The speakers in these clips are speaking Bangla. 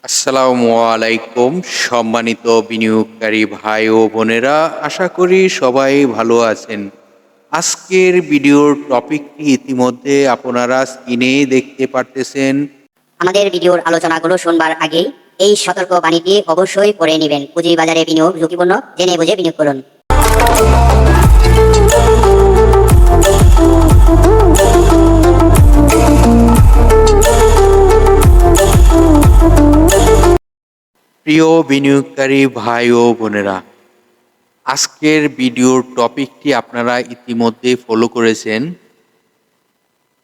আসসালামু আলাইকুম সম্মানিত বিনিয়োগকারী ভাই ও বোনেরা, আশা করি সবাই ভালো আছেন। আজকের ভিডিওর টপিকটি ইতিমধ্যে আপনারা স্ক্রিনে দেখতে পারতেছেন। আমাদের ভিডিওর আলোচনাগুলো শুনবার আগেই এই সতর্ক বাণীটি অবশ্যই পড়ে নেবেন। পুঁজিবাজারে বিনিয়োগ ঝুঁকিপূর্ণ, জেনে বুঝে বিনিয়োগ করুন। প্রিয় বিনিয়োগকারী ভাই ও বোনেরা, আজকের ভিডিওর টপিকটি আপনারা ইতিমধ্যে ফলো করেছেন।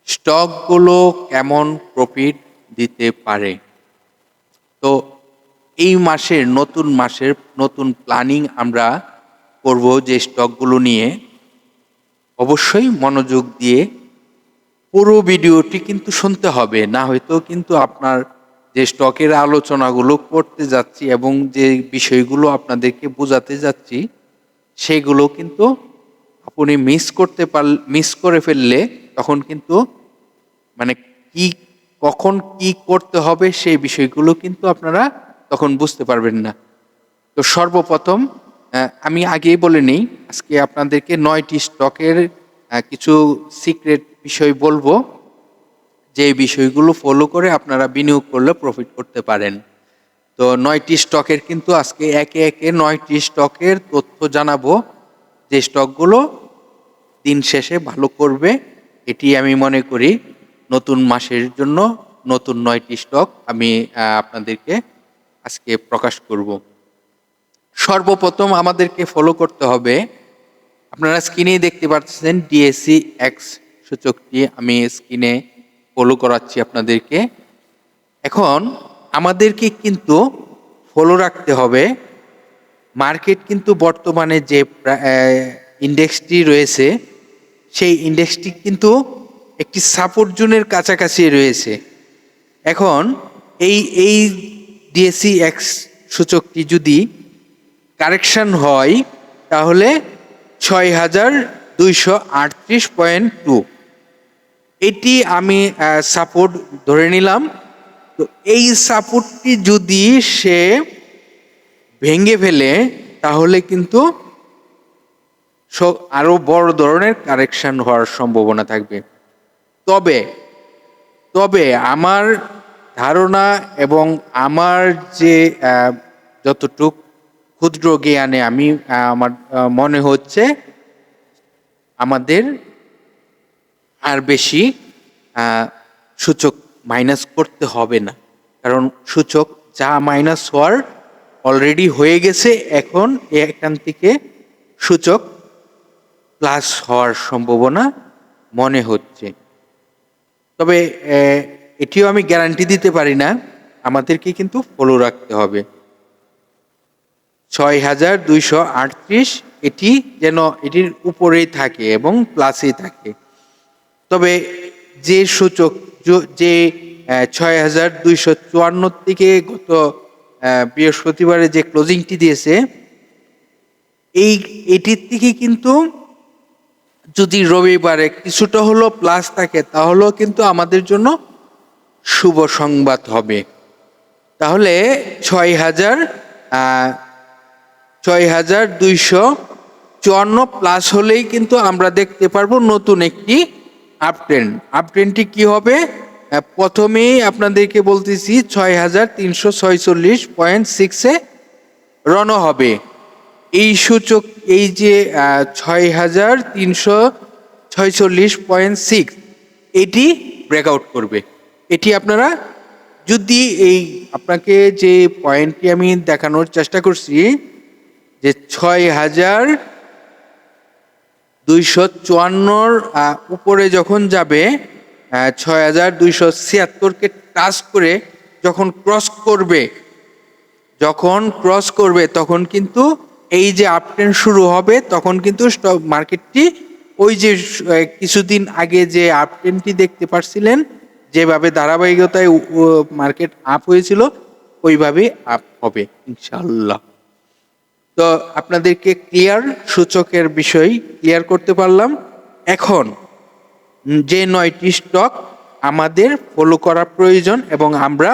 স্টকগুলো কেমন প্রফিট দিতে পারে। তো এই মাসের নতুন প্ল্যানিং আমরা করব যে স্টকগুলো নিয়ে। অবশ্যই মনোযোগ দিয়ে পুরো ভিডিওটি কিন্তু শুনতে হবে, না হয়তো কিন্তু আপনার যে স্টকের আলোচনাগুলো করতে যাচ্ছি এবং যে বিষয়গুলো আপনাদেরকে বোঝাতে যাচ্ছি সেগুলো কিন্তু আপনি মিস করে ফেললে তখন কিন্তু মানে কি কখন কি করতে হবে সেই বিষয়গুলো কিন্তু আপনারা তখন বুঝতে পারবেন না। তো সর্বপ্রথম আমি আগেই বলে নিই, আজকে আপনাদেরকে 9টি স্টকের কিছু সিক্রেট বিষয় বলবো, যে বিষয়গুলো ফলো করে আপনারা বিনিয়োগ করলে প্রফিট করতে পারেন। তো 9টি স্টকের কিন্তু আজকে একে একে 9টি স্টকের তথ্য জানাবো, যে স্টকগুলো দিন শেষে ভালো করবে। এটি আমি মনে করি নতুন মাসের জন্য নতুন 9টি স্টক আমি আপনাদেরকে আজকে প্রকাশ করব। সর্বপ্রথম আমাদেরকে ফলো করতে হবে, আপনারা স্ক্রিনে দেখতে পাচ্ছেন ডিএসসি এক্স সূচকটি আমি স্ক্রিনে ফলো করাচ্ছি আপনাদেরকে। এখন আমাদেরকে কিন্তু ফলো রাখতে হবে, মার্কেট কিন্তু বর্তমানে যে ইন্ডেক্সটি রয়েছে সেই ইন্ডেক্সটি কিন্তু একটি সাপোর্ট জোনের কাছাকাছি রয়েছে। এখন এই ডিএসসি এক্স সূচকটি যদি কারেকশন হয় তাহলে 6238.2 এটি আমি সাপোর্ট ধরে নিলাম। তো এই সাপোর্টটি যদি সে ভেঙে ফেলে তাহলে কিন্তু আরো বড় ধরনের কারেকশন হওয়ার সম্ভাবনা থাকবে। তবে আমার ধারণা এবং আমার যে যতটুক ক্ষুদ্র জ্ঞানে আমার মনে হচ্ছে আমাদের আর বেশি সূচক মাইনাস করতে হবে না, কারণ সূচক যা মাইনাস হওয়ার অলরেডি হয়ে গেছে। এখন এখান থেকে সূচক প্লাস হওয়ার সম্ভাবনা মনে হচ্ছে। তবে এটিও আমি গ্যারান্টি দিতে পারি না, আমাদেরকে কিন্তু ফলো রাখতে হবে 6238, এটি যেন এটির উপরেই থাকে এবং প্লাসেই থাকে। তবে যে সূচক যে 6254 থেকে গত বৃহস্পতিবারে যে ক্লোজিংটি দিয়েছে, এটির থেকে কিন্তু যদি রবিবারে কিছুটা হলো প্লাস থাকে তাহলেও কিন্তু আমাদের জন্য শুভ সংবাদ হবে। তাহলে 6254 প্লাস হলেই কিন্তু আমরা দেখতে পারবো নতুন একটি আপট্রেন্ডটি কি হবে। প্রথমেই আপনাদেরকে বলতেছি 6346.6 রন হবে এই সূচক। এই যে 6346.6 এটি ব্রেকআউট করবে। এটি আপনারা যদি আপনাকে যে পয়েন্টটি আমি দেখানোর চেষ্টা করছি, যে 6254 উপরে যখন যাবে, 6276-কে টাচ করে যখন ক্রস করবে তখন কিন্তু এই যে আপট্রেন্ড শুরু হবে। তখন কিন্তু স্টক মার্কেটটি ওই যে কিছুদিন আগে যে আপট্রেন্ডটি দেখতে পাচ্ছিলেন, যেভাবে ধারাবাহিকতায় মার্কেট আপ হয়েছিল ওইভাবে আপ হবে ইনশাআল্লাহ। তো আপনাদেরকে সূচকের বিষয় ক্লিয়ার করতে পারলাম। এখন যে 9টি স্টক আমাদের ফলো করা প্রয়োজন এবং আমরা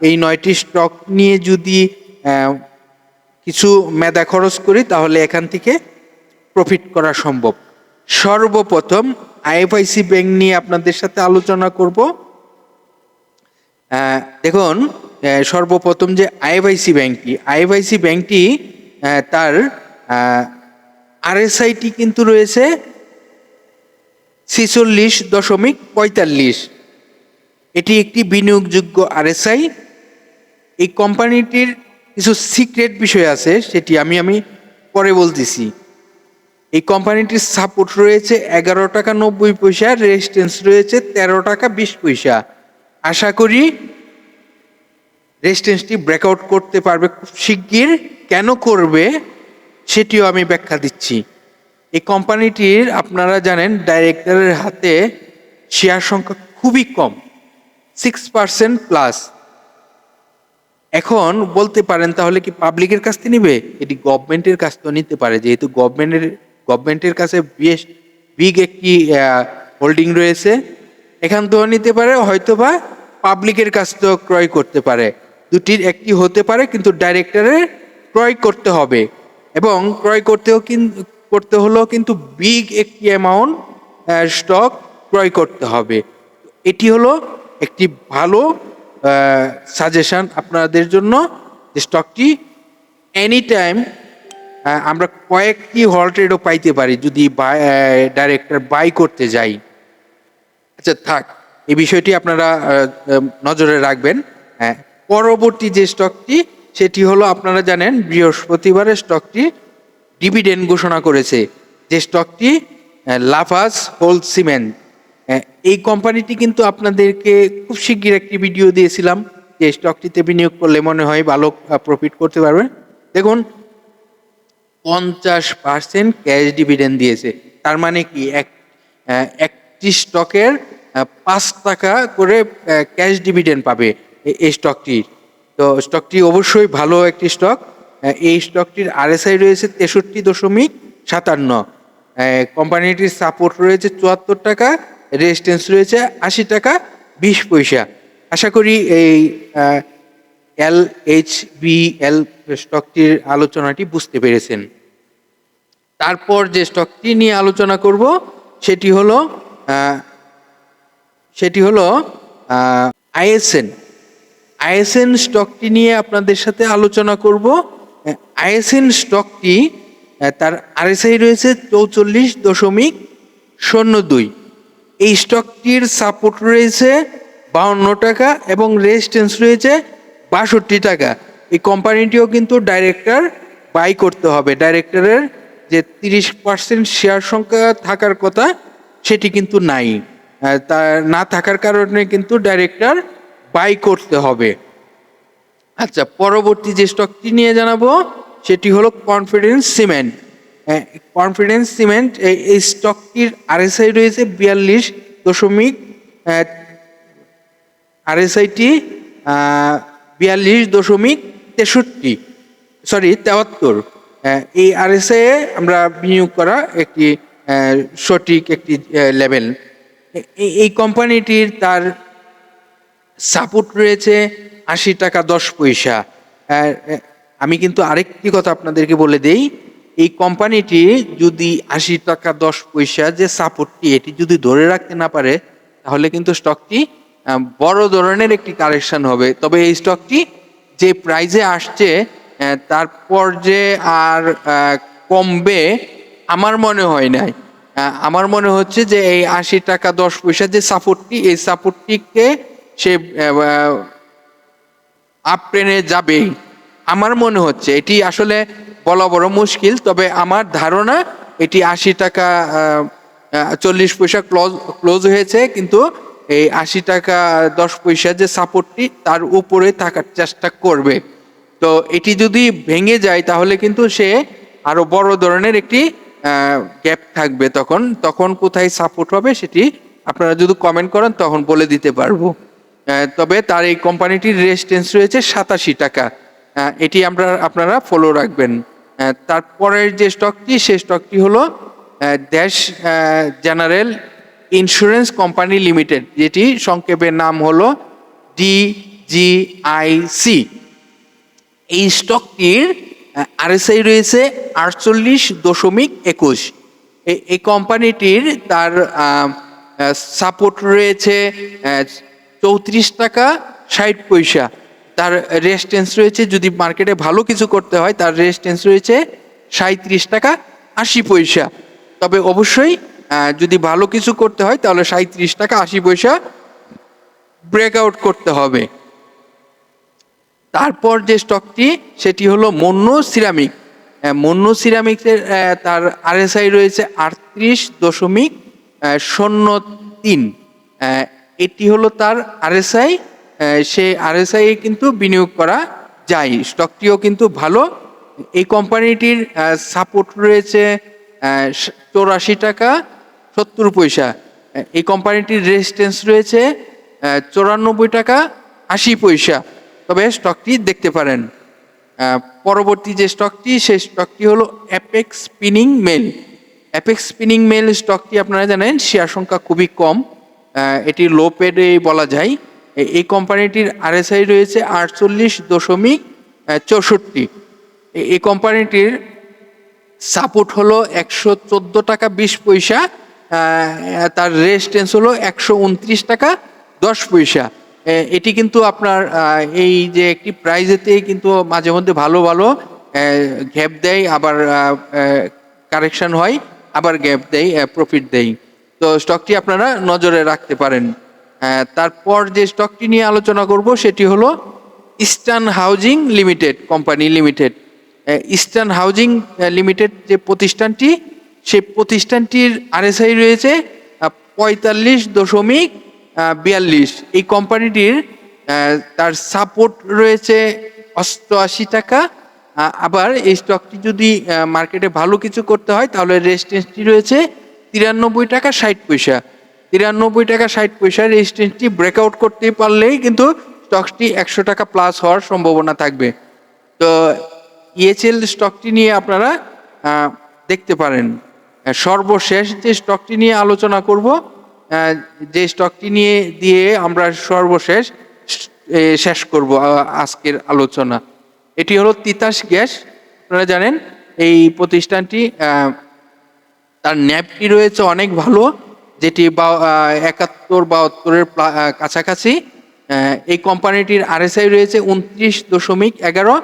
এই 9টি স্টক নিয়ে যদি কিছু মেধা খরচ করি তাহলে এখান থেকে প্রফিট করা সম্ভব। সর্বপ্রথম আইএফআইসি ব্যাংক নিয়ে আপনাদের সাথে আলোচনা করব। দেখুন, সর্বপ্রথম যে আইএফআইসি ব্যাংকটি তার আরএসআইটি কিন্তু রয়েছে 46.45। এটি একটি বিনিয়োগযোগ্য আরএসআই। এই কোম্পানিটির কিছু সিক্রেট বিষয় আছে, সেটি আমি পরে বলতেছি। এই কোম্পানিটির সাপোর্ট রয়েছে 11 টাকা 90 পয়সা, রেজিস্ট্যান্স রয়েছে 13 টাকা 20 পয়সা। আশা করি রেজিস্ট্যান্সটি ব্রেকআউট করতে পারবে খুব শিগগির। কেন করবে সেটিও আমি ব্যাখ্যা দিচ্ছি। এই কোম্পানিটির আপনারা জানেন ডাইরেক্টরের হাতে শেয়ার সংখ্যা খুবই কম, 6% প্লাস। এখন বলতে পারেন তাহলে কি পাবলিকের কাছ থেকে নিবে? এটি গভর্নমেন্টের কাছ থেকে নিতে পারে, যেহেতু গভর্নমেন্টের কাছে বেশ বিগ একটি হোল্ডিং রয়েছে। এখান থেকেও নিতে পারে, হয়তোবা পাবলিকের কাছ থেকেও ক্রয় করতে পারে। দুটির একটি হতে পারে, কিন্তু ডাইরেক্টরের ক্রয় করতে হবে, এবং ক্রয় করতে হলেও কিন্তু বিগ একটি অ্যামাউন্ট স্টক ক্রয় করতে হবে। এটি হলো একটি ভালো সাজেশন আপনাদের জন্য, যে স্টকটি এনি টাইম আমরা কয়েকটি হল্টেডও পাইতে পারি যদি ডাইরেক্টর বাই করতে যাই। আচ্ছা থাক, এই বিষয়টি আপনারা নজরে রাখবেন। পরবর্তী যে স্টকটি, সেটি হলো আপনারা জানেন বৃহস্পতিবারে স্টকটি ডিভিডেন্ড ঘোষণা করেছে, যে স্টকটি লাফার্জ হোল সিমেন্ট। এই কোম্পানিটি কিন্তু আপনাদেরকে খুব শিগগির একটি ভিডিও দিয়েছিলাম, যে স্টকটিতে বিনিয়োগ করলে মনে হয় ভালো প্রফিট করতে পারবে। দেখুন, 50% ক্যাশ ডিভিডেন্ড দিয়েছে। তার মানে কি একটি স্টকের 5 টাকা করে ক্যাশ ডিভিডেন্ড পাবে এই স্টকটির। তো স্টকটি অবশ্যই ভালো একটি স্টক। এই স্টকটির আরএসআই রয়েছে 63.57। কোম্পানিটির সাপোর্ট রয়েছে 74 টাকা, রেজিস্ট্যান্স রয়েছে 80 টাকা 20 পয়সা। আশা করি এই LHBL স্টকটির আলোচনাটি বুঝতে পেরেছেন। তারপর যে স্টকটি নিয়ে আলোচনা করব সেটি হলো আইএসএন স্টকটি নিয়ে আপনাদের সাথে আলোচনা করব। আইএসএন স্টকটি তার আরএসআই রয়েছে 44.02। এই স্টকটির সাপোর্ট রয়েছে 52 টাকা এবং রেজিস্ট্যান্স রয়েছে 62 টাকা। এই কোম্পানিটিও কিন্তু ডাইরেক্টর বাই করতে হবে। ডাইরেক্টরের যে 30% শেয়ার সংখ্যা থাকার কথা, সেটি কিন্তু নাই। তা না থাকার কারণে কিন্তু ডাইরেক্টর বাই করতে হবে। আচ্ছা, পরবর্তী যে স্টকটি নিয়ে জানাবো সেটি হলো কনফিডেন্স সিমেন্ট। এই স্টকটির আরএসআই রয়েছে 42 আরএসআইটি 42.73। এই আরএসআই আমরা বিনিয়োগ করা একটি সঠিক একটি লেভেল। এই কোম্পানিটির তার সাপোর্ট রয়েছে 80 টাকা 10 পয়সা। আমি কিন্তু আরেকটি কথা আপনাদেরকে বলে দেই, এই কোম্পানিটি যদি 80 টাকা 10 পয়সা যে সাপোর্টটি, এটি যদি ধরে রাখতে না পারে, তাহলে কিন্তু স্টকটি বড় ধরনের একটি কারেকশন হবে। তবে এই স্টকটি যে প্রাইজে আসছে, তারপর যে আর কমবে আমার মনে হয় নাই। আমার মনে হচ্ছে যে এই 80 টাকা 10 পয়সা যে সাপোর্টটি, এই সাপোর্টটিকে সে আপ ট্রেনে যাবে আমার মনে হচ্ছে। এটি আসলে বলা বড় মুশকিল, তবে আমার ধারণা এটি 80 টাকা 40 পয়সা ক্লোজ হয়েছে, কিন্তু এই 80 টাকা 10 পয়সা যে সাপোর্টটি, তার উপরে থাকার চেষ্টা করবে। তো এটি যদি ভেঙে যায় তাহলে কিন্তু সে আরো বড় ধরনের একটি গ্যাপ থাকবে। তখন কোথায় সাপোর্ট হবে সেটি আপনারা যদি কমেন্ট করেন তখন বলে দিতে পারবো। তবে তার এই কোম্পানিটির রেজিস্ট্যান্স রয়েছে 87 টাকা। এটি আপনারা ফলো রাখবেন। তারপরের যে স্টকটি, সেই স্টকটি হলো দেশ জেনারেল ইন্স্যুরেন্স কোম্পানি লিমিটেড, যেটি সংক্ষেপের নাম হলো BGIC। এই স্টকটির RSI রয়েছে 48.21। এই কোম্পানিটির তার সাপোর্ট রয়েছে 34 টাকা 60 পয়সা। তার রেজিস্ট্যান্স রয়েছে, যদি মার্কেটে ভালো কিছু করতে হয় তার রেজিস্ট্যান্স রয়েছে 37 টাকা 80 পয়সা। তবে অবশ্যই যদি ভালো কিছু করতে হয় তাহলে 37 টাকা 80 পয়সা ব্রেকআউট করতে হবে। তারপর যে স্টকটি সেটি হলো মন্য সিরামিক। মন্য সিরামিক্সের তার RSI রয়েছে 38.03। এটি হলো তার RSI। সেই RSI কিন্তু বিনিয়োগ করা যায়। স্টকটিও কিন্তু ভালো। এই কোম্পানিটির সাপোর্ট রয়েছে 84 টাকা 70 পয়সা। এই কোম্পানিটির রেজিস্ট্যান্স রয়েছে 94 টাকা 80 পয়সা। তবে স্টকটি দেখতে পারেন। পরবর্তী যে স্টকটি সেই স্টকটি হলো Apex Spinning Mill. Apex Spinning Mill স্টকটি আপনারা জানেন শেয়ার সংখ্যা খুবই কম, এটি লো পেডে বলা যায়। এই কোম্পানিটির RSI রয়েছে 48.64। এই কোম্পানিটির সাপোর্ট হলো 114 টাকা 20 পয়সা। তার রেজিস্ট্যান্স হলো 129 টাকা 10 পয়সা। এটি কিন্তু আপনার এই যে একটি প্রাইজেতে কিন্তু মাঝে মধ্যে ভালো ভালো গ্যাপ দেয়, আবার কারেকশন হয়, আবার গ্যাপ দেয়, প্রফিট দেয়। তো স্টকটি আপনারা নজরে রাখতে পারেন। তারপর যে স্টকটি নিয়ে আলোচনা করব সেটি হলো eastern housing limited company limited. Eastern housing limited যে প্রতিষ্ঠানটি, সেই প্রতিষ্ঠানটির RSI রয়েছে 45.42। এই কোম্পানিটির তার সাপোর্ট রয়েছে 88 টাকা। আবার এই স্টকটি যদি মার্কেটে ভালো কিছু করতে হয় তাহলে রেজিস্ট্যান্সটি রয়েছে 93 টাকা 60 পয়সা। 93 টাকা 60 পয়সা রেজিস্ট্যান্সটি ব্রেকআউট করতে পারলেই কিন্তু স্টকটি 100 টাকা প্লাস হওয়ার সম্ভাবনা থাকবে। তো EHL স্টকটি নিয়ে আপনারা দেখতে পারেন। সর্বশেষ যে স্টকটি নিয়ে আলোচনা করব, যে স্টকটি নিয়ে দিয়ে আমরা সর্বশেষ শেষ করব আজকের আলোচনা, এটি হলো তিতাস গ্যাস। আপনারা জানেন এই প্রতিষ্ঠানটি তার ন্যাপটি রয়েছে অনেক ভালো, যেটি 71-72-এর কাছাকাছি। এই কোম্পানিটির RSI রয়েছে 29.11।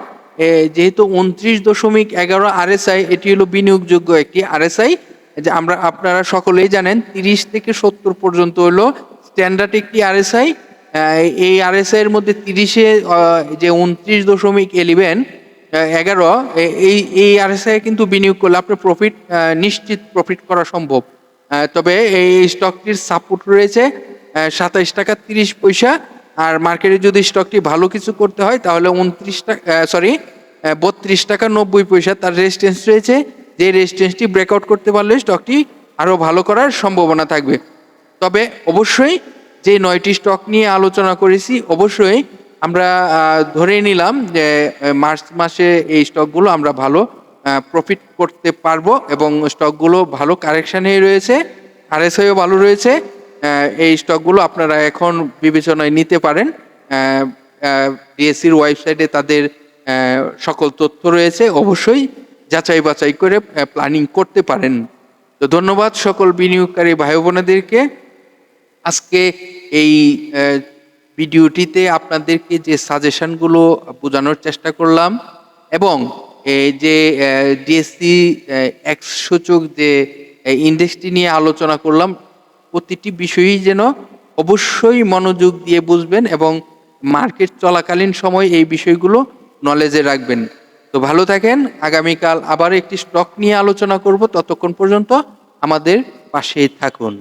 যেহেতু 29.11 RSI, এটি হলো বিনিয়োগযোগ্য একটি RSI। যে আপনারা সকলেই জানেন 30 থেকে 70 পর্যন্ত হলো স্ট্যান্ডার্ড একটি RSI। এই RSI এর মধ্যে 30-এ যে 29.11 এই RSI কিন্তু বিনিয়োগ করলে আপনার প্রফিট নিশ্চিত প্রফিট করা সম্ভব। তবে এই স্টকটির সাপোর্ট রয়েছে 27 টাকা 30 পয়সা। আর মার্কেটে যদি স্টকটি ভালো কিছু করতে হয় তাহলে 32 টাকা 90 পয়সা তার রেজিস্ট্যান্স রয়েছে। যে রেজিস্ট্যান্সটি ব্রেকআউট করতে পারলে স্টকটি আরও ভালো করার সম্ভাবনা থাকবে। তবে অবশ্যই যে 9টি স্টক নিয়ে আলোচনা করেছি, অবশ্যই আমরা ধরে নিলাম যে মার্চ মাসে এই স্টকগুলো আমরা ভালো প্রফিট করতে পারবো এবং স্টকগুলো ভালো কারেকশানে রয়েছে, RSIও ভালো রয়েছে। এই স্টকগুলো আপনারা এখন বিবেচনায় নিতে পারেন। ডিএসসির ওয়েবসাইটে তাদের সকল তথ্য রয়েছে, অবশ্যই যাচাই বাছাই করে প্ল্যানিং করতে পারেন। তো ধন্যবাদ সকল বিনিয়োগকারী ভাই বোনেদেরকে। আজকে এই ভিডিওটিতে আপনাদেরকে যে সাজেশনগুলো বোঝানোর চেষ্টা করলাম এবং এই যে ডিএসসি এক্স সূচক যে ইন্ডেক্সটি নিয়ে আলোচনা করলাম, প্রতিটি বিষয়ই যেন অবশ্যই মনোযোগ দিয়ে বুঝবেন এবং মার্কেট চলাকালীন সময় এই বিষয়গুলো নলেজে রাখবেন। তো ভালো থাকেন। আগামীকাল আবার একটি স্টক নিয়ে আলোচনা করব। ততক্ষণ পর্যন্ত আমাদের পাশেই থাকুন।